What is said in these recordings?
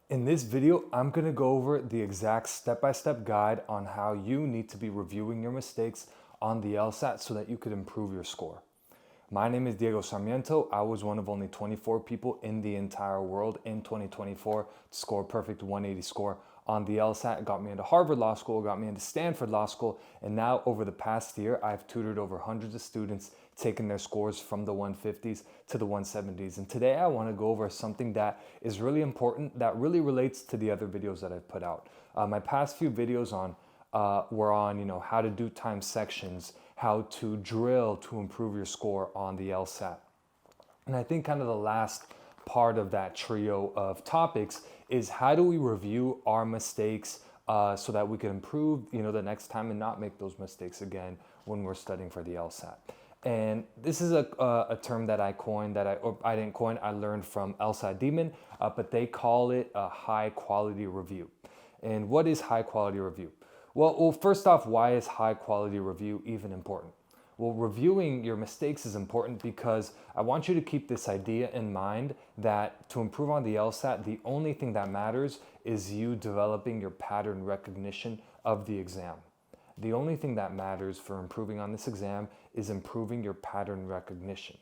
In this video, I'm going to go over the exact step-by-step guide on how you need to be reviewing your mistakes on the LSAT so that you could improve your score. My name is Diego Sarmiento. I was one of only 24 people in the entire world in 2024 to score a perfect 180 score on the LSAT. It got me into Harvard Law School, got me into Stanford Law School, and now over the past year, I've tutored over hundreds of students, taking their scores from the 150s to the 170s. And today I want to go over something that is really important, that really relates to the other videos that I've put out. My past few videos were on how to do time sections, how to drill to improve your score on the LSAT. And I think kind of the last part of that trio of topics is how do we review our mistakes so that we can improve the next time and not make those mistakes again when we're studying for the LSAT. And this is a term that I coined, I didn't coin, I learned from LSAT Demon, but they call it a high quality review. And what is high quality review? Well, first off, why is high quality review even important? Well, reviewing your mistakes is important because I want you to keep this idea in mind that to improve on the LSAT, the only thing that matters is you developing your pattern recognition of the exam. The only thing that matters for improving on this exam is improving your pattern recognition.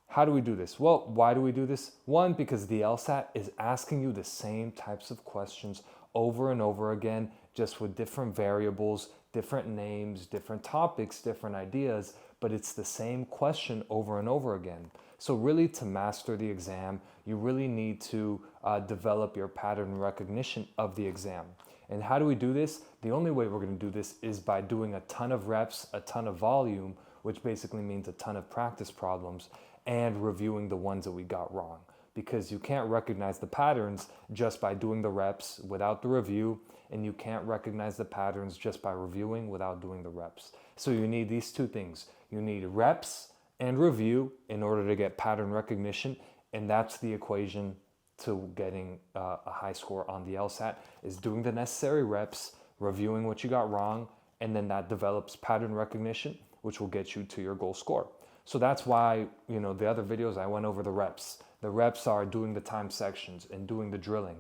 How do we do this? Well, why do we do this? One, because the LSAT is asking you the same types of questions over and over again, just with different variables, different names, different topics, different ideas, but it's the same question over and over again. So really, to master the exam, you really need to develop your pattern recognition of the exam. And how do we do this? The only way we're going to do this is by doing a ton of reps, a ton of volume, which basically means a ton of practice problems, and reviewing the ones that we got wrong. Because you can't recognize the patterns just by doing the reps without the review, and you can't recognize the patterns just by reviewing without doing the reps. So you need these two things. You need reps and review in order to get pattern recognition, and that's the equation to getting a high score on the LSAT, is doing the necessary reps, reviewing what you got wrong, and then that develops pattern recognition, which will get you to your goal score. So that's why, the other videos I went over the reps. The reps are doing the time sections and doing the drilling.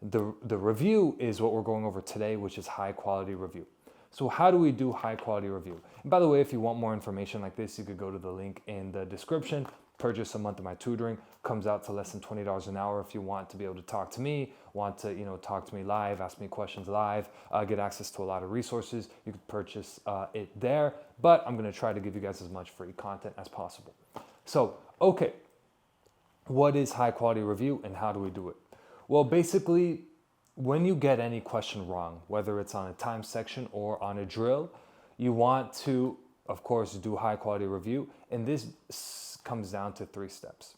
The review is what we're going over today, which is high quality review. So how do we do high quality review? And by the way, if you want more information like this, you could go to the link in the description, purchase a month of my tutoring. Comes out to less than $20 an hour if you want to be able to talk to me, want to talk to me live, ask me questions live, get access to a lot of resources. You could purchase it there, but I'm going to try to give you guys as much free content as possible. So, okay, what is high quality review and how do we do it? Well, basically, when you get any question wrong, whether it's on a time section or on a drill, you want to, of course, do high quality review. And this comes down to 3 steps.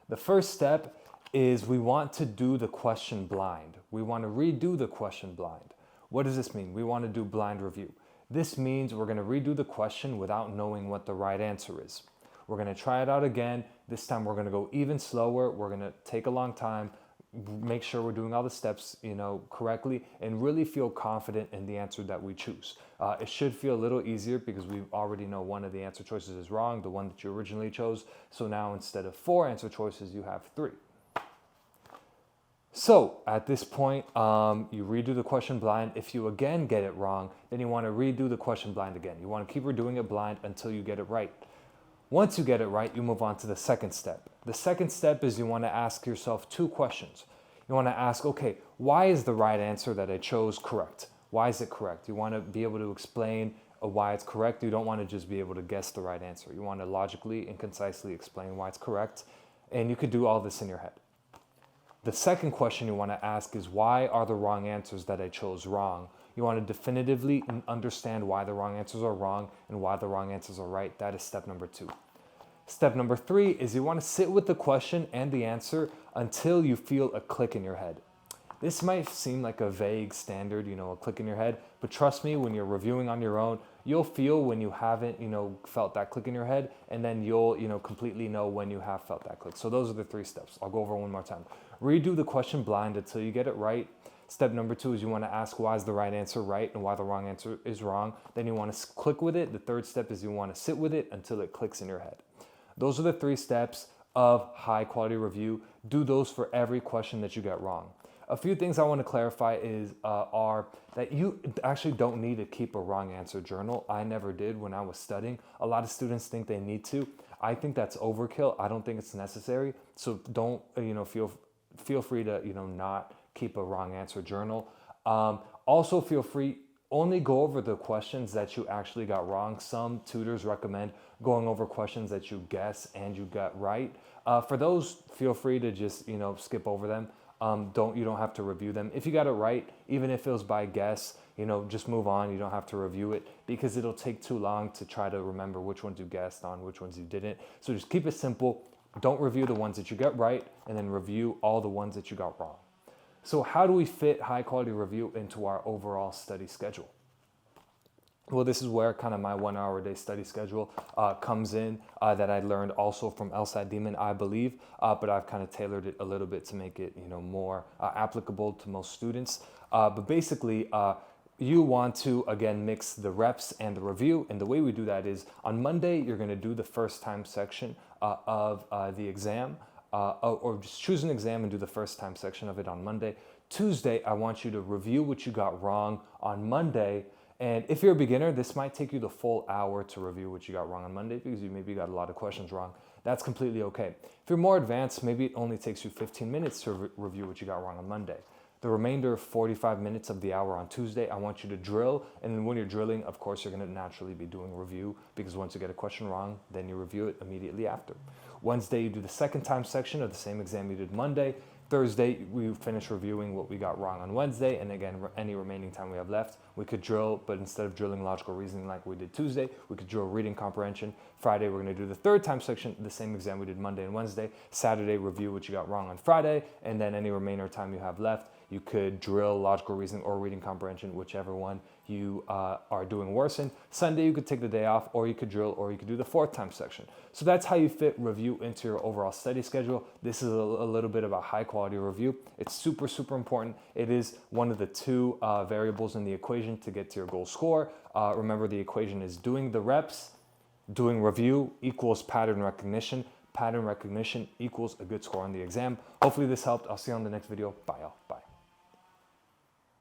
The first step is we want to do the question blind. We want to redo the question blind. What does this mean? We want to do blind review. This means we're going to redo the question without knowing what the right answer is. We're going to try it out again. This time we're going to go even slower. We're going to take a long time, make sure we're doing all the steps correctly, and really feel confident in the answer that we choose. It should feel a little easier because we already know one of the answer choices is wrong, the one that you originally chose. So now instead of 4 answer choices, you have 3. So at this point, you redo the question blind. If you again get it wrong, then you want to redo the question blind again. You want to keep redoing it blind until you get it right. Once you get it right, you move on to the second step. The second step is you want to ask yourself 2 questions. You want to ask, okay, why is the right answer that I chose correct? Why is it correct? You want to be able to explain why it's correct. You don't want to just be able to guess the right answer. You want to logically and concisely explain why it's correct. And you could do all this in your head. The second question you want to ask is, why are the wrong answers that I chose wrong? You want to definitively understand why the wrong answers are wrong and why the wrong answers are right. That is step number 2. Step number 3 is you want to sit with the question and the answer until you feel a click in your head. This might seem like a vague standard, a click in your head, but trust me, when you're reviewing on your own, you'll feel when you haven't, felt that click in your head, and then you'll, completely know when you have felt that click. So those are the 3 steps. I'll go over one more time. Redo the question blind until you get it right. Step number 2 is you want to ask why is the right answer right and why the wrong answer is wrong. Then you want to click with it. The third step is you want to sit with it until it clicks in your head. Those are the 3 steps. of high quality review. Do those for every question that you get wrong. A few things I want to clarify are that you actually don't need to keep a wrong answer journal. I never did when I was studying. A lot of students think they need to. I think that's overkill. I don't think it's necessary. So don't, feel free to, not keep a wrong answer journal. Also feel free, only go over the questions that you actually got wrong. Some tutors recommend going over questions that you guess and you got right. For those, feel free to just, skip over them. You don't have to review them. If you got it right, even if it was by guess, just move on. You don't have to review it because it'll take too long to try to remember which ones you guessed on, which ones you didn't. So just keep it simple. Don't review the ones that you got right, and then review all the ones that you got wrong. So how do we fit high quality review into our overall study schedule? Well, this is where kind of my 1 hour a day study schedule comes in that I learned also from LSAT Demon, I believe, but I've kind of tailored it a little bit to make it, more applicable to most students. But basically, you want to, again, mix the reps and the review. And the way we do that is on Monday, you're going to do the first time section of the exam, or just choose an exam and do the first time section of it on Monday. Tuesday, I want you to review what you got wrong on Monday. And if you're a beginner, this might take you the full hour to review what you got wrong on Monday because you maybe got a lot of questions wrong. That's completely okay. If you're more advanced, maybe it only takes you 15 minutes to review what you got wrong on Monday. The remainder 45 minutes of the hour on Tuesday, I want you to drill. And then when you're drilling, of course, you're going to naturally be doing review because once you get a question wrong, then you review it immediately after. Wednesday, you do the second time section of the same exam you did Monday. Thursday, we finish reviewing what we got wrong on Wednesday. And again, any remaining time we have left, we could drill, but instead of drilling logical reasoning like we did Tuesday, we could drill reading comprehension. Friday, we're going to do the third time section, the same exam we did Monday and Wednesday. Saturday, review what you got wrong on Friday. And then any remainder time you have left, you could drill logical reasoning or reading comprehension, whichever one you are doing worse in. Sunday, you could take the day off, or you could drill, or you could do the fourth time section. So that's how you fit review into your overall study schedule. This is a little bit about high quality review. It's super, super important. It is one of the two variables in the equation to get to your goal score. Remember, the equation is doing the reps, doing review equals pattern recognition. Pattern recognition equals a good score on the exam. Hopefully this helped. I'll see you on the next video. Bye, y'all. Bye.